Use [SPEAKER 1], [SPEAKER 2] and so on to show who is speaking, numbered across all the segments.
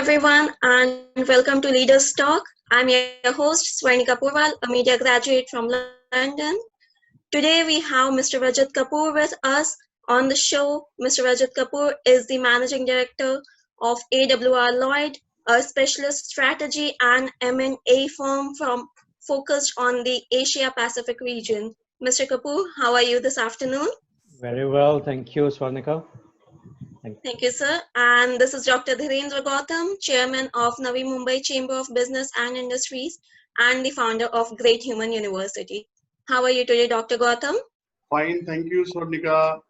[SPEAKER 1] everyone, and welcome to Leaders Talk. I'm your host, Swarnika Purwal, a media graduate from London. Today, we have Mr. Rajat Kapoor with us on the show. Mr. Rajat Kapoor is the managing director of AWR Lloyd, a specialist strategy and M&A firm focused on the Asia Pacific region. Mr. Kapoor, how are you this afternoon?
[SPEAKER 2] Very well, thank you, Swarnika.
[SPEAKER 1] Thank you, sir. And this is Dr. Dhirendra Gautam, Chairman of Navi Mumbai Chamber of Business and Industries and the founder of Great Human University. How are you today, Dr. Gautam?
[SPEAKER 3] Fine, thank you, Swarnika.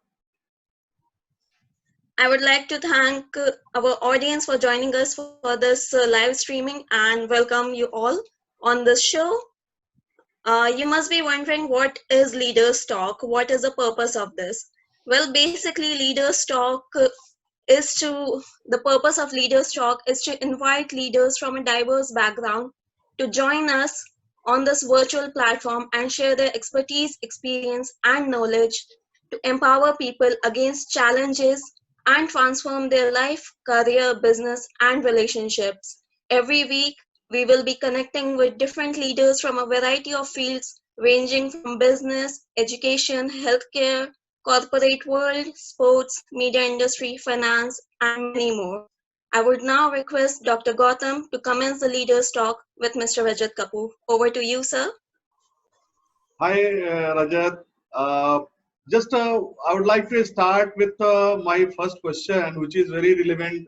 [SPEAKER 1] I would like to thank our audience for joining us for this live streaming and welcome you all on this show. You must be wondering, what is Leaders Talk? What is the purpose of this? Well, basically, Leaders Talk the purpose of Leaders Talk is to invite leaders from a diverse background to join us on this virtual platform and share their expertise, experience, and knowledge to empower people against challenges and transform their life, career, business, and relationships. Every week, we will be connecting with different leaders from a variety of fields ranging from business, education, healthcare, corporate world, sports, media industry, finance, and many more. I would now request Dr. Gautam to commence the leaders' talk with Mr. Rajat Kapoor. Over to you, sir.
[SPEAKER 3] Hi, Rajat. I would like to start with my first question, which is very relevant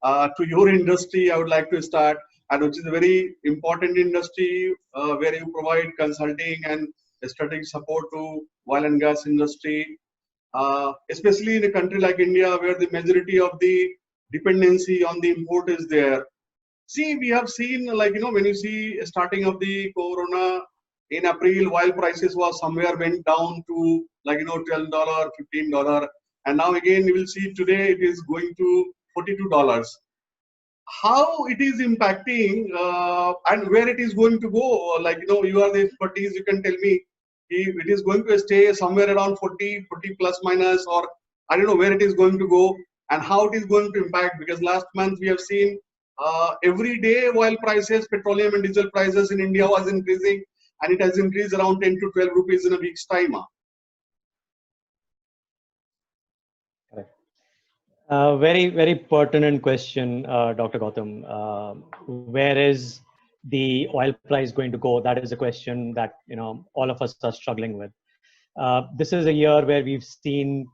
[SPEAKER 3] to your industry. I would like to start, and which is a very important industry where you provide consulting and strategic support to oil and gas industry, especially in a country like India, where the majority of the dependency on the import is there. See, we have seen, when you see starting of the corona in April, oil prices was somewhere went down to $12, $15, and now again you will see today it is going to $42. How it is impacting and where it is going to go? You are the expertise, you can tell me if it is going to stay somewhere around 40 plus minus, or I don't know where it is going to go and how it is going to impact, because last month we have seen every day oil prices, petroleum and diesel prices in India was increasing, and it has increased around 10 to 12 rupees in a week's time.
[SPEAKER 2] Very, very pertinent question, Dr. Gautam. Where is the oil price going to go? That is a question that all of us are struggling with. This is a year where we've seen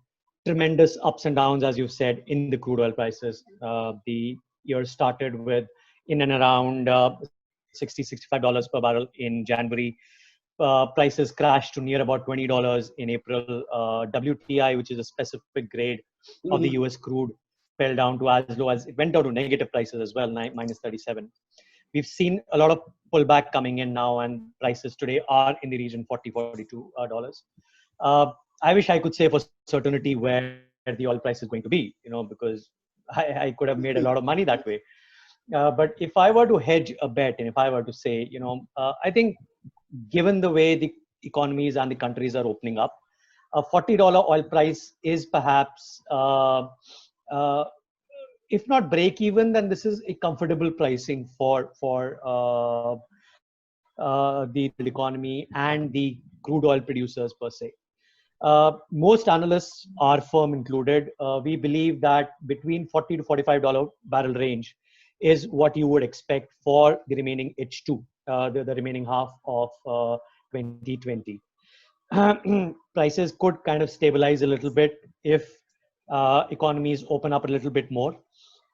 [SPEAKER 2] tremendous ups and downs, as you've said, in the crude oil prices. The year started with in and around $60-65 per barrel in January. Prices crashed to near about $20 in April. WTI, which is a specific grade of the US crude, fell down to as low as, it went down to negative prices as well, minus 37. We've seen a lot of pullback coming in now, and prices today are in the region $42. I wish I could say for certainty where the oil price is going to be, because I could have made a lot of money that way. But if I were to hedge a bet, and if I were to say, I think given the way the economies and the countries are opening up, a $40 oil price is perhaps, if not break even, then this is a comfortable pricing for the economy and the crude oil producers per se. Most analysts, our firm included, we believe that between $40 to $45 barrel range is what you would expect for the remaining H2, the remaining half of 2020. Prices could kind of stabilize a little bit if economies open up a little bit more.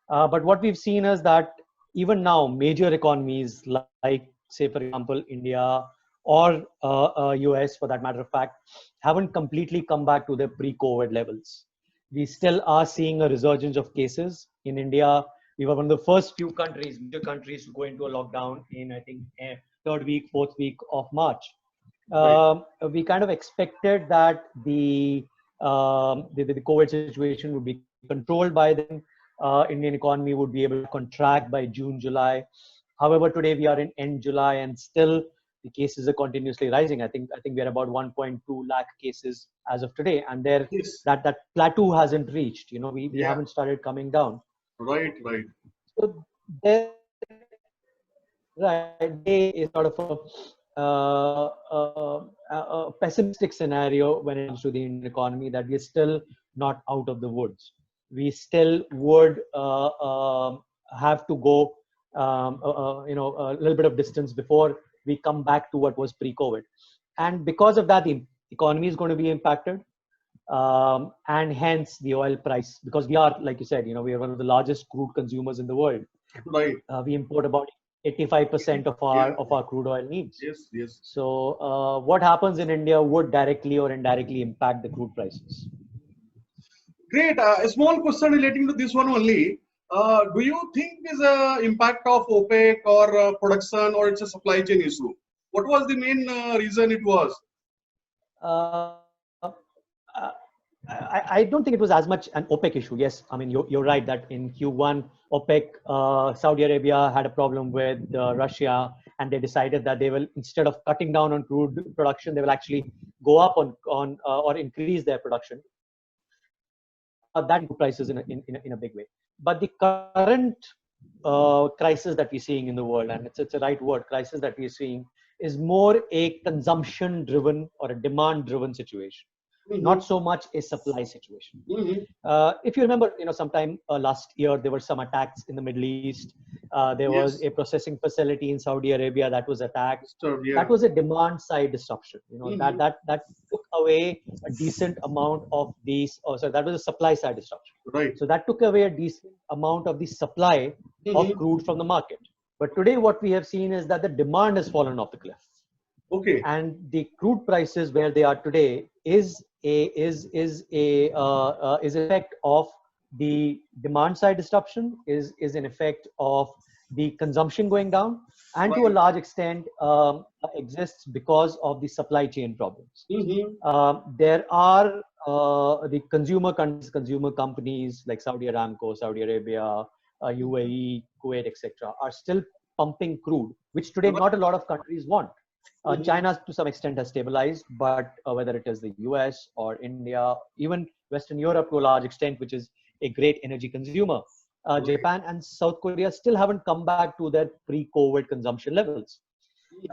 [SPEAKER 2] But what we've seen is that even now, major economies like, say, for example, India or US, for that matter of fact, haven't completely come back to their pre-COVID levels. We still are seeing a resurgence of cases. In India, we were one of the first few major countries to go into a lockdown in, I think, third week, fourth week of March.
[SPEAKER 3] Right.
[SPEAKER 2] We kind of expected that the COVID situation would be controlled by then. Indian economy would be able to contract by June, July. However, today we are in end July and still the cases are continuously rising. I think we are about 1.2 lakh cases as of today, and
[SPEAKER 3] Yes.
[SPEAKER 2] that plateau hasn't reached. We haven't started coming down.
[SPEAKER 3] Right.
[SPEAKER 2] So right, there is sort of a pessimistic scenario when it comes to the Indian economy, that we're still not out of the woods. We still would have to go, a little bit of distance before we come back to what was pre-COVID. And because of that, the economy is going to be impacted. And hence the oil price, because we are, like you said, we are one of the largest crude consumers in the world.
[SPEAKER 3] Right.
[SPEAKER 2] We import about 85% of our crude oil needs.
[SPEAKER 3] Yes, yes.
[SPEAKER 2] So what happens in India would directly or indirectly impact the crude prices.
[SPEAKER 3] Great. A small question relating to this one only. Do you think is a impact of OPEC or production, or it's a supply chain issue? What was the main reason it was?
[SPEAKER 2] Uh, I don't think it was as much an OPEC issue. Yes, I mean, you're right that in Q1, OPEC, Saudi Arabia had a problem with Russia, and they decided that they will, instead of cutting down on crude production, they will actually go up on or increase their production. That increased prices in a big way. But the current crisis that we're seeing in the world, and it's a right word, crisis that we're seeing, is more a consumption-driven or a demand-driven situation. Not so much a supply situation. If you remember, sometime last year, there were some attacks in the Middle East. There was a processing facility in Saudi Arabia that was attacked. That was a demand side disruption. That took away a decent amount of these. Oh, sorry, that was a supply side disruption.
[SPEAKER 3] Right.
[SPEAKER 2] So that took away a decent amount of the supply of crude from the market. But today, what we have seen is that the demand has fallen off the cliff.
[SPEAKER 3] Okay.
[SPEAKER 2] And the crude prices where they are today is effect of the demand side disruption, is an effect of the consumption going down, and to a large extent exists because of the supply chain problems. There are the consumer companies like Saudi Aramco, Saudi Arabia, UAE, Kuwait, etc., are still pumping crude, which today not a lot of countries want. China, to some extent, has stabilized, but whether it is the US or India, even Western Europe to a large extent, which is a great energy consumer, Japan and South Korea still haven't come back to their pre-COVID consumption levels.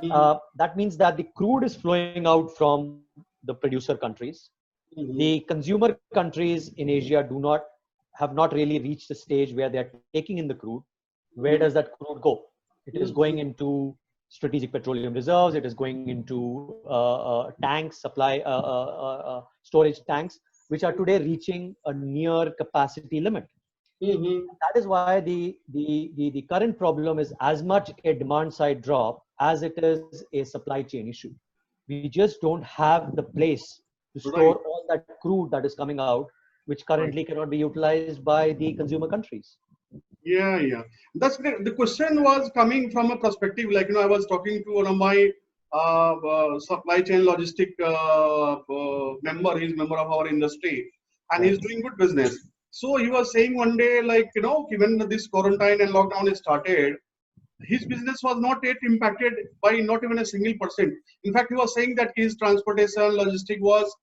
[SPEAKER 2] That means that the crude is flowing out from the producer countries. The consumer countries in Asia have not really reached a stage where they're taking in the crude. Where does that crude go? It is going into strategic petroleum reserves. It is going into tanks, storage tanks, which are today reaching a near capacity limit. That is why the current problem is as much a demand side drop as it is a supply chain issue. We just don't have the place to store all that crude that is coming out, which currently cannot be utilized by the consumer countries.
[SPEAKER 3] Yeah. That's great. The question was coming from a perspective, like, I was talking to one of my supply chain logistic member. He's member of our industry, and he's doing good business. So he was saying one day, like, when this quarantine and lockdown started, his business was not yet impacted by not even a single %. In fact, he was saying that his transportation logistic was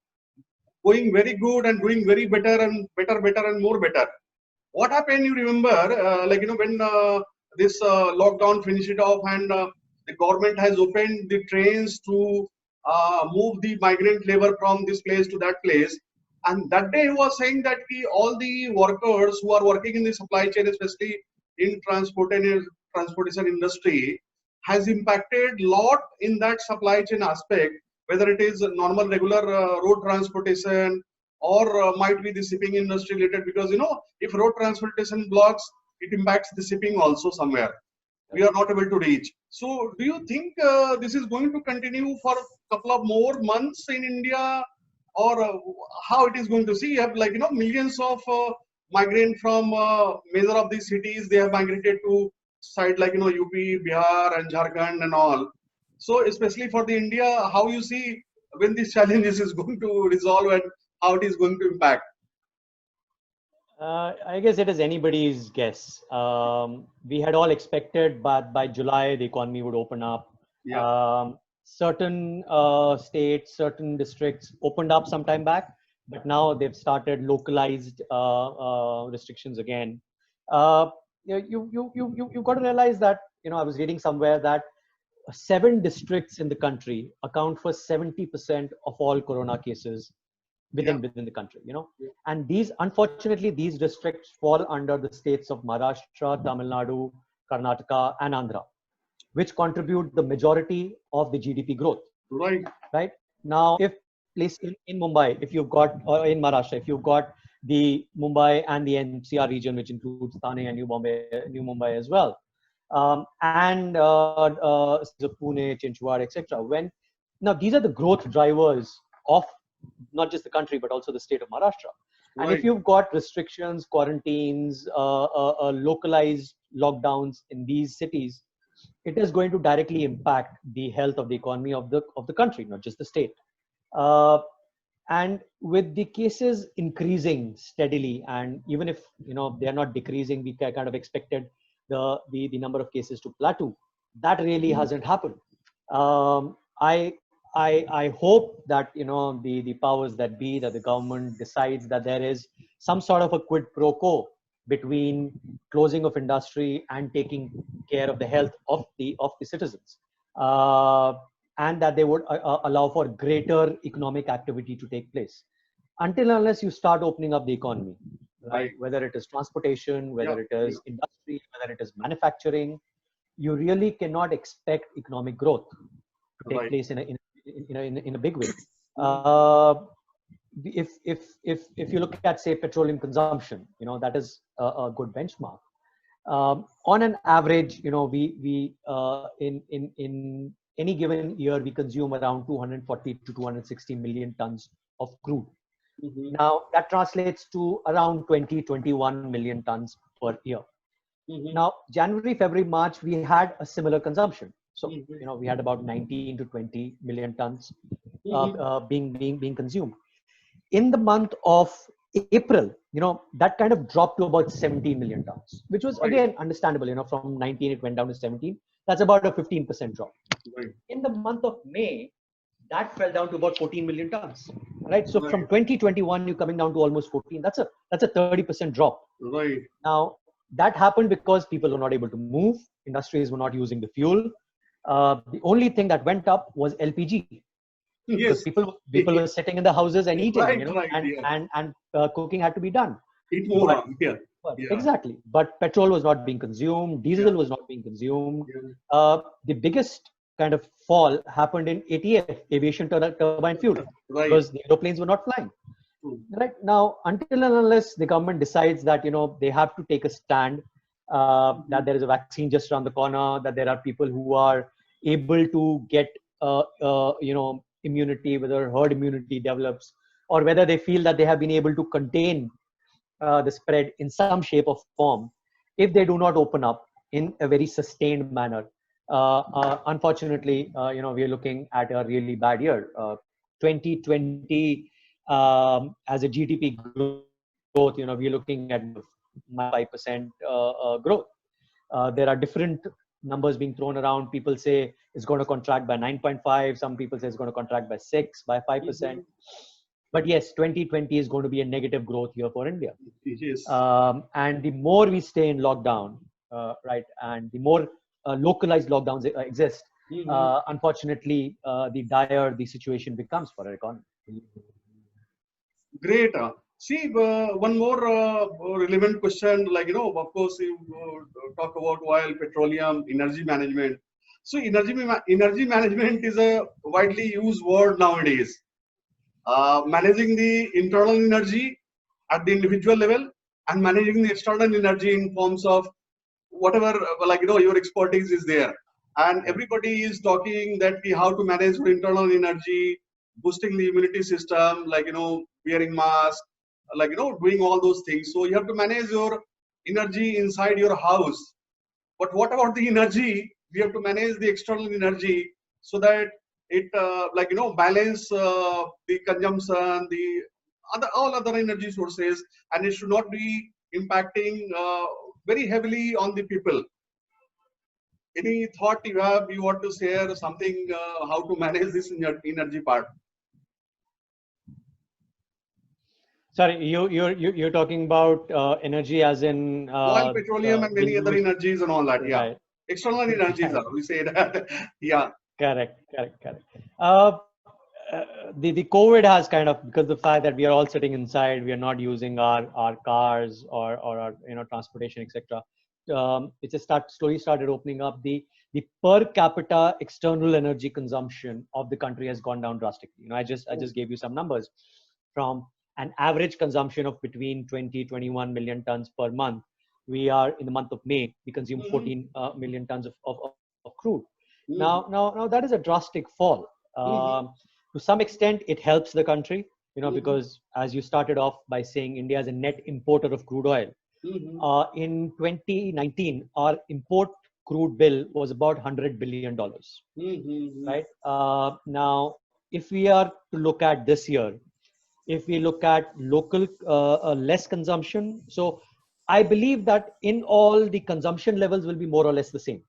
[SPEAKER 3] going very good and doing very better and more better. What happened, you remember, when this lockdown finished it off, and the government has opened the trains to move the migrant labor from this place to that place. And that day he was saying that all the workers who are working in the supply chain, especially in transportation industry, has impacted a lot in that supply chain aspect, whether it is normal regular road transportation, or might be the shipping industry related, because if road transportation blocks, it impacts the shipping also somewhere. We are not able to reach. So do you think this is going to continue for a couple of more months in India, or how it is going to see? You have millions of migrants from major of these cities. They have migrated to side like UP, Bihar and Jharkhand and all. So especially for the India, how you see when these challenges is going to resolve and how it is going to impact?
[SPEAKER 2] I guess it is anybody's guess. We had all expected, but by July the economy would open up. Certain states, certain districts opened up some time back, but now they've started localized restrictions again. you've got to realize that, I was reading somewhere that 7 districts in the country account for 70% of all corona cases within the country, and unfortunately these districts fall under the states of Maharashtra, Tamil Nadu, Karnataka and Andhra, which contribute the majority of the GDP growth. Right now, if place in Mumbai, if you've got, or in Maharashtra, if you've got the Mumbai and the NCR region, which includes Thane and New Mumbai as well, and Pune, Chinchwad, etc. Now these are the growth drivers of not just the country but also the state of Maharashtra. And if you've got restrictions, quarantines, localized lockdowns in these cities, it is going to directly impact the health of the economy of the country, not just the state. And with the cases increasing steadily, and even if they are not decreasing, we kind of expected the number of cases to plateau. That really hasn't happened. I hope that the powers that be, that the government decides that there is some sort of a quid pro quo between closing of industry and taking care of the health of the citizens, and that they would allow for greater economic activity to take place. Until unless you start opening up the economy, right? Whether it is transportation, whether it is industry, whether it is manufacturing, you really cannot expect economic growth to take place in a big way. If you look at, say, petroleum consumption, that is a good benchmark. On an average, we in any given year we consume around 240 to 260 million tons of crude. Now that translates to around 21 million tons per year. Now January, February, March, we had a similar consumption. So we had about 19 to 20 million tons being consumed. In the month of April, that kind of dropped to about 17 million tons, which was again understandable. From 19 it went down to 17. That's about a 15% drop. In the month of May, that fell down to about 14 million tons. Right. So from 2021, you're coming down to almost 14. That's a 30% drop. Now that happened because people were not able to move. Industries were not using the fuel. The only thing that went up was LPG. Because people were sitting in the houses and eating, and cooking had to be done. Exactly. But petrol was not being consumed. Diesel was not being consumed. The biggest kind of fall happened in ATF, aviation turbine fuel, because the aeroplanes were not flying. Right now, until and unless the government decides that they have to take a stand, that there is a vaccine just around the corner, that there are people who are able to get immunity, whether herd immunity develops, or whether they feel that they have been able to contain the spread in some shape or form. If they do not open up in a very sustained manner, unfortunately, we are looking at a really bad year. 2020, as a GDP growth, we are looking at 5% growth. There are different numbers being thrown around. People say it's going to contract by 9.5. Some people say it's going to contract by 6, by 5%. But yes, 2020 is going to be a negative growth year for India. And the more we stay in lockdown, right, and the more localized lockdowns exist, unfortunately, the dire the situation becomes for our economy.
[SPEAKER 3] Great. See, one more relevant question, of course, you talk about oil, petroleum, energy management. So energy management is a widely used word nowadays. Managing the internal energy at the individual level and managing the external energy in forms of whatever, your expertise is there. And everybody is talking that how to manage your internal energy, boosting the immunity system, wearing masks, doing all those things. So you have to manage your energy inside your house. But what about the energy? We have to manage the external energy so that it, balance the consumption, all other energy sources, and it should not be impacting very heavily on the people. Any thought you have? You want to share something how to manage this energy part?
[SPEAKER 2] Sorry, you're talking about energy as in
[SPEAKER 3] Oil, petroleum, and
[SPEAKER 2] the
[SPEAKER 3] many other
[SPEAKER 2] use,
[SPEAKER 3] energies and all that. Yeah,
[SPEAKER 2] right?
[SPEAKER 3] external energies
[SPEAKER 2] Right.
[SPEAKER 3] are. We say that. Yeah.
[SPEAKER 2] Correct. Uh, the COVID has kind of, because the fact that we are all sitting inside, we are not using our cars or our transportation, etc. It just slowly started opening up. The per capita external energy consumption of the country has gone down drastically. I just gave you some numbers from an average consumption of between 20-21 million tons per month. We are in the month of May, we consume
[SPEAKER 3] Mm-hmm.
[SPEAKER 2] 14 million tons of crude.
[SPEAKER 3] Mm-hmm.
[SPEAKER 2] Now that is a drastic fall.
[SPEAKER 3] Mm-hmm.
[SPEAKER 2] To some extent, it helps the country,
[SPEAKER 3] Mm-hmm.
[SPEAKER 2] because as you started off by saying, India is a net importer of crude oil.
[SPEAKER 3] Mm-hmm.
[SPEAKER 2] In 2019, our import crude bill was about $100 billion,
[SPEAKER 3] Mm-hmm.
[SPEAKER 2] right? Now, if we are to look at this year, if we look at local less consumption, so I believe that in all the consumption levels will be more or less the same.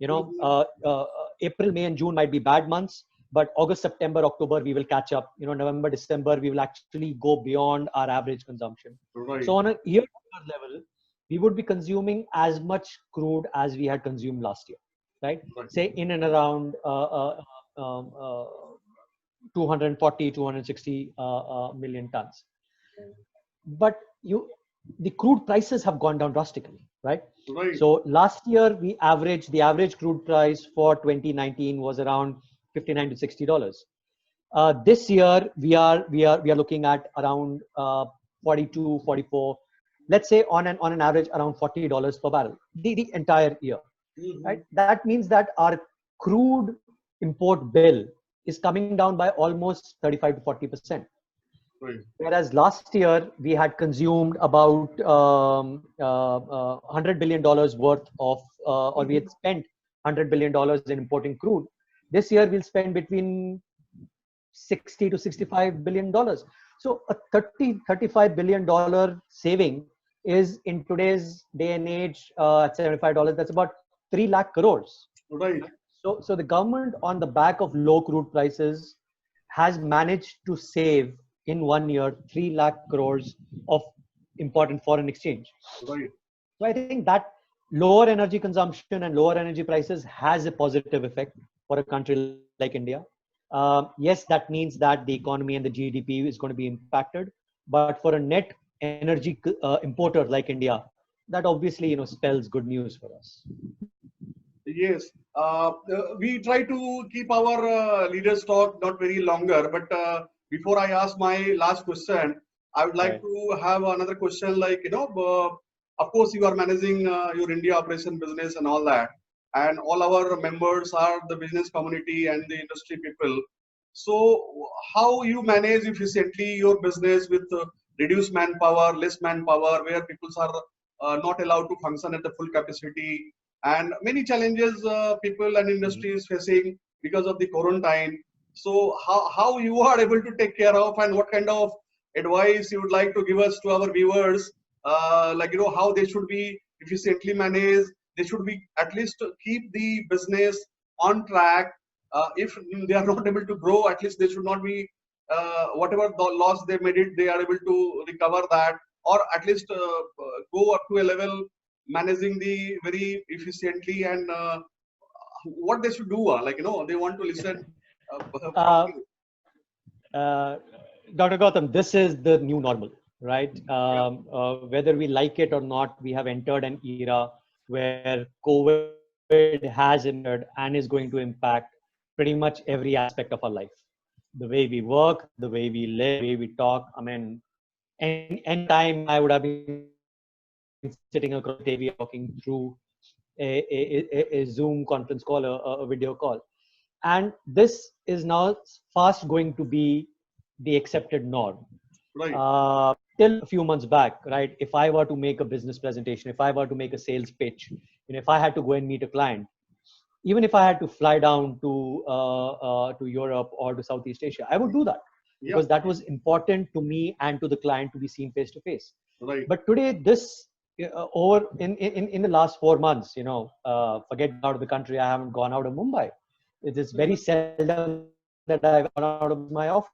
[SPEAKER 2] you know
[SPEAKER 3] Mm-hmm.
[SPEAKER 2] uh, uh, April, May and June might be bad months, but August, September, October we will catch up. November, December we will actually go beyond our average consumption.
[SPEAKER 3] Right.
[SPEAKER 2] So on a year level, we would be consuming as much crude as we had consumed last year, right?
[SPEAKER 3] Right.
[SPEAKER 2] Say in and around 240, 260 million tons. But the crude prices have gone down drastically, right?
[SPEAKER 3] Right.
[SPEAKER 2] So last year the average crude price for 2019 was around $59 to $60. This year we are looking at around 42, 44, let's say on an average around $40 per barrel the entire year,
[SPEAKER 3] Mm-hmm.
[SPEAKER 2] right? That means that our crude import bill is coming down by almost 35 to 40%.
[SPEAKER 3] Right.
[SPEAKER 2] Whereas last year we had consumed about $100 billion worth of, or we
[SPEAKER 3] Mm-hmm.
[SPEAKER 2] had spent $100 billion in importing crude. This year we'll spend between 60 to $65 billion. So a 35 billion saving is, in today's day and age, at $75, that's about 3 lakh crores.
[SPEAKER 3] Right.
[SPEAKER 2] So the government, on the back of low crude prices, has managed to save in 1 year 3 lakh crores of important foreign exchange.
[SPEAKER 3] Right.
[SPEAKER 2] So I think that lower energy consumption and lower energy prices has a positive effect for a country like India. Yes, that means that the economy and the GDP is going to be impacted, but for a net energy importer like India, that obviously spells good news for us.
[SPEAKER 3] Yes. We try to keep our leaders talk not very longer, but before I ask my last question, I would like
[SPEAKER 2] Right.
[SPEAKER 3] to have another question. Like, of course, you are managing your India operation business and all that, and all our members are the business community and the industry people. So, how you manage efficiently your business with reduced manpower, less manpower, where people are not allowed to function at the full capacity, and many challenges people and
[SPEAKER 2] Mhm.
[SPEAKER 3] industry is facing because of the quarantine. So how you are able to take care of, and what kind of advice you would like to give us to our viewers, like how they should be efficiently managed, they should be at least keep the business on track. If they are not able to grow, at least they should not be whatever the loss they made it, they are able to recover that, or at least go up to a level managing the very efficiently, and what they should do, they want to listen from
[SPEAKER 2] Uh,
[SPEAKER 3] you.
[SPEAKER 2] uh, Dr. Gautam, this is the new normal, right?
[SPEAKER 3] Yeah.
[SPEAKER 2] Whether we like it or not, we have entered an era where COVID has entered and is going to impact pretty much every aspect of our life. The way we work, the way we live, the way we talk. I mean, any time I would have been sitting across the table talking through a Zoom conference call, a video call. And this is now fast going to be the accepted norm.
[SPEAKER 3] Right.
[SPEAKER 2] Till a few months back, right? If I were to make a business presentation, if I were to make a sales pitch, if I had to go and meet a client, even if I had to fly down to Europe or to Southeast Asia, I would do that
[SPEAKER 3] Yeah.
[SPEAKER 2] because that was important to me and to the client to be seen face to face.
[SPEAKER 3] Right.
[SPEAKER 2] But today, this over in the last 4 months, forget out of the country, I haven't gone out of Mumbai. It is very
[SPEAKER 3] Mhm.
[SPEAKER 2] seldom that I've gone out of my office.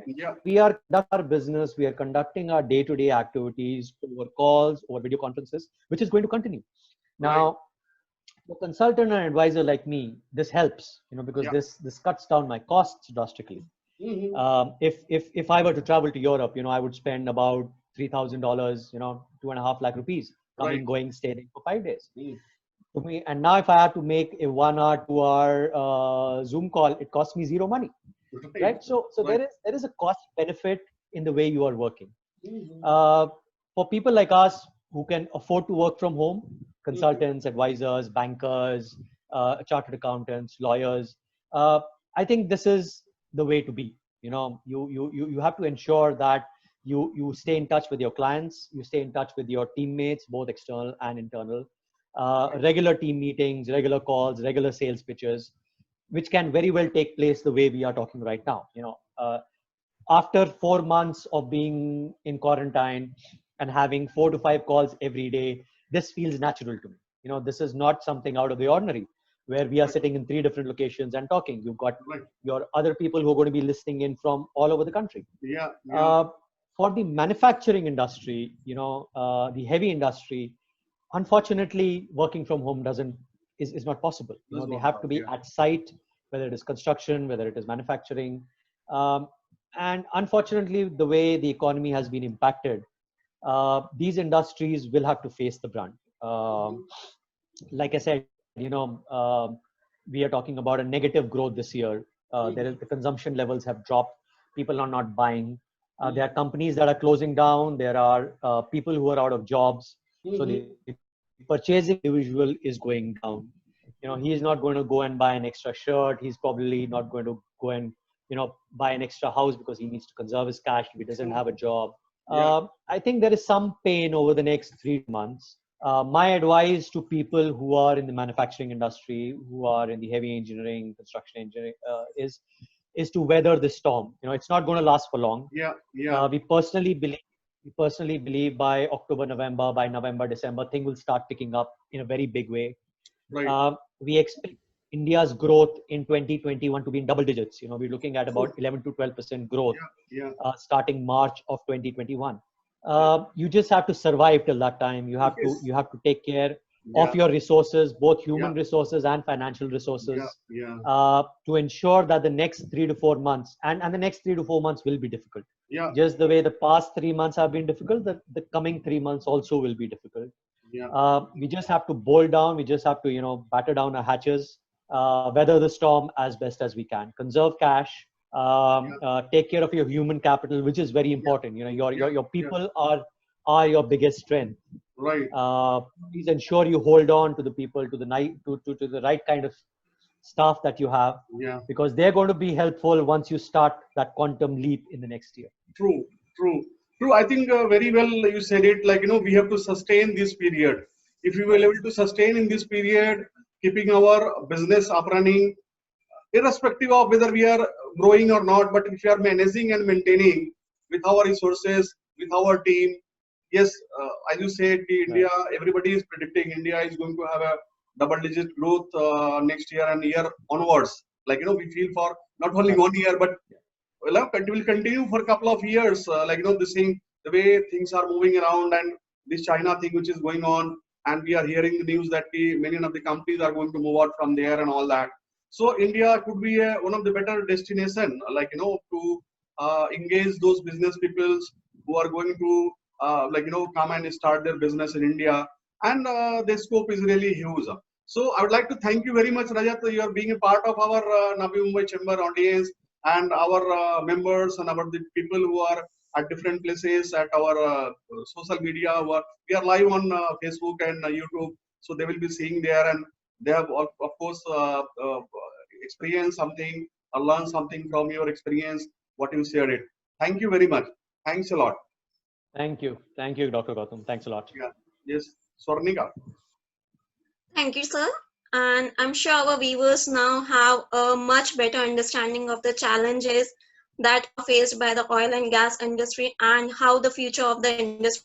[SPEAKER 3] Yeah.
[SPEAKER 2] We are conducting our business, we are conducting our day-to-day activities over calls, over video conferences, which is going to continue. Now, for a consultant and advisor like me, this helps, because
[SPEAKER 3] Yeah.
[SPEAKER 2] this cuts down my costs drastically.
[SPEAKER 3] Mm-hmm.
[SPEAKER 2] If I were to travel to Europe, I would spend about $3,000, 2.5 lakh rupees, coming,
[SPEAKER 3] Right.
[SPEAKER 2] going, staying for 5 days.
[SPEAKER 3] Mm.
[SPEAKER 2] To me, and now if I have to make a 1 hour, 2 hour Zoom call, it costs me zero money,
[SPEAKER 3] Right.
[SPEAKER 2] right? So
[SPEAKER 3] Right.
[SPEAKER 2] there is a cost benefit in the way you are working.
[SPEAKER 3] Mm-hmm.
[SPEAKER 2] For people like us who can afford to work from home, consultants, advisors, bankers, chartered accountants, lawyers, I think this is the way to be. You have to ensure that you stay in touch with your clients, you stay in touch with your teammates, both external and internal. Regular team meetings, regular calls, regular sales pitches, which can very well take place the way we are talking right now. After 4 months of being in quarantine and having 4 to 5 calls every day, this feels natural to me. This is not something out of the ordinary where we are sitting in 3 different locations and talking. You've got
[SPEAKER 3] Right.
[SPEAKER 2] your other people who are going to be listening in from all over the country.
[SPEAKER 3] Yeah. Yeah.
[SPEAKER 2] For the manufacturing industry, the heavy industry, unfortunately, working from home is not possible.
[SPEAKER 3] That's
[SPEAKER 2] They
[SPEAKER 3] what
[SPEAKER 2] have to
[SPEAKER 3] thought,
[SPEAKER 2] be
[SPEAKER 3] yeah.
[SPEAKER 2] at site, whether it is construction, whether it is manufacturing. Um, and unfortunately, the way the economy has been impacted, these industries will have to face the brunt. Like I said, we are talking about a negative growth this year. The consumption levels have dropped. People are not buying. There are companies that are closing down. There are people who are out of jobs. So the purchasing individual is going down. He is not going to go and buy an extra shirt. He's probably not going to go and buy an extra house because he needs to conserve his cash if he doesn't have a job.
[SPEAKER 3] Yeah.
[SPEAKER 2] I think there is some pain over the next 3 months. My advice to people who are in the manufacturing industry, who are in the heavy engineering, construction engineering, is to weather the storm. It's not going to last for long.
[SPEAKER 3] Yeah. Yeah.
[SPEAKER 2] We personally believe by October, November, by November, December, things will start picking up in a very big way.
[SPEAKER 3] Right.
[SPEAKER 2] We expect India's growth in 2021 to be in double digits. We're looking at about 11 to 12% growth
[SPEAKER 3] Yeah.
[SPEAKER 2] starting March of 2021. You just have to survive till that time. You have
[SPEAKER 3] Yes.
[SPEAKER 2] to take care
[SPEAKER 3] Yeah.
[SPEAKER 2] of your resources, both human
[SPEAKER 3] Yeah.
[SPEAKER 2] resources and financial resources,
[SPEAKER 3] Yeah.
[SPEAKER 2] to ensure that the next 3 to 4 months, and the next 3 to 4 months will be difficult.
[SPEAKER 3] Yeah.
[SPEAKER 2] Just the way the past 3 months have been difficult, the coming 3 months also will be difficult.
[SPEAKER 3] Yeah.
[SPEAKER 2] We just have to boil down. We just have to, batter down our hatches, weather the storm as best as we can, conserve cash, take care of your human capital, which is very important. Your people are your biggest strength.
[SPEAKER 3] Right.
[SPEAKER 2] Please ensure you hold on to the people, to the right kind of staff that you have,
[SPEAKER 3] Yeah.
[SPEAKER 2] because they're going to be helpful once you start that quantum leap in the next year.
[SPEAKER 3] True. True. True. I think very well you said it. Like, we have to sustain this period. If we were able to sustain in this period, keeping our business up running, irrespective of whether we are growing or not, but if we are managing and maintaining with our resources, with our team, yes, as you said, India, everybody is predicting India is going to have a double-digit growth next year and year onwards. Like, we feel for not only 1 year, but it will continue for a couple of years. The way things are moving around, and this China thing which is going on, and we are hearing the news that many of the companies are going to move out from there and all that. So India could be one of the better destination, to engage those business peoples who are going to come and start their business in India, and the scope is really huge. So I would like to thank you very much, Rajat. You are being a part of our Navi Mumbai Chamber audience, and our members and the people who are at different places at our social media. We are live on Facebook and YouTube, so they will be seeing there, and they have of course experienced something or learned something from your experience, what you shared it. Thank you very much. Thanks a lot.
[SPEAKER 2] Thank you, Dr. Gautam. Thanks a lot.
[SPEAKER 3] Yeah. Yes, Swarnika.
[SPEAKER 1] Thank you, sir. And I'm sure our viewers now have a much better understanding of the challenges that are faced by the oil and gas industry, and how the future of the industry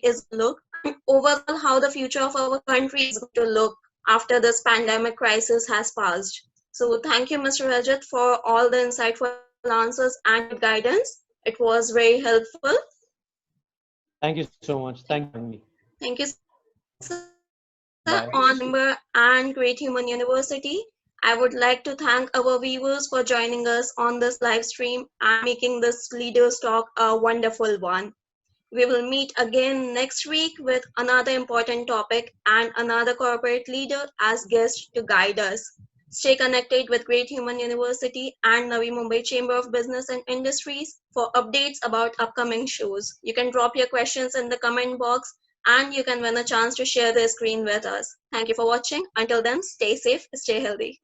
[SPEAKER 1] is going to look, and overall how the future of our country is going to look after this pandemic crisis has passed. So thank you, Mr. Rajat, for all the insightful answers and good guidance. It was very helpful.
[SPEAKER 2] Thank you so much. Thank you for having me.
[SPEAKER 1] Thank you, sir.
[SPEAKER 2] Bye.
[SPEAKER 1] On member and Great Human University, I would like to thank our viewers for joining us on this live stream and making this Leaders Talk a wonderful one. We will meet again next week with another important topic and another corporate leader as guest to guide us. Stay connected with Great Human University and Navi Mumbai Chamber of Business and Industries for updates about upcoming shows. You can drop your questions in the comment box and you can win a chance to share the screen with us. Thank you for watching. Until then, stay safe, stay healthy.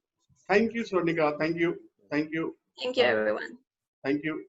[SPEAKER 3] Thank you, Swarnika. Thank you. Thank you.
[SPEAKER 1] Thank you, everyone.
[SPEAKER 3] Thank you.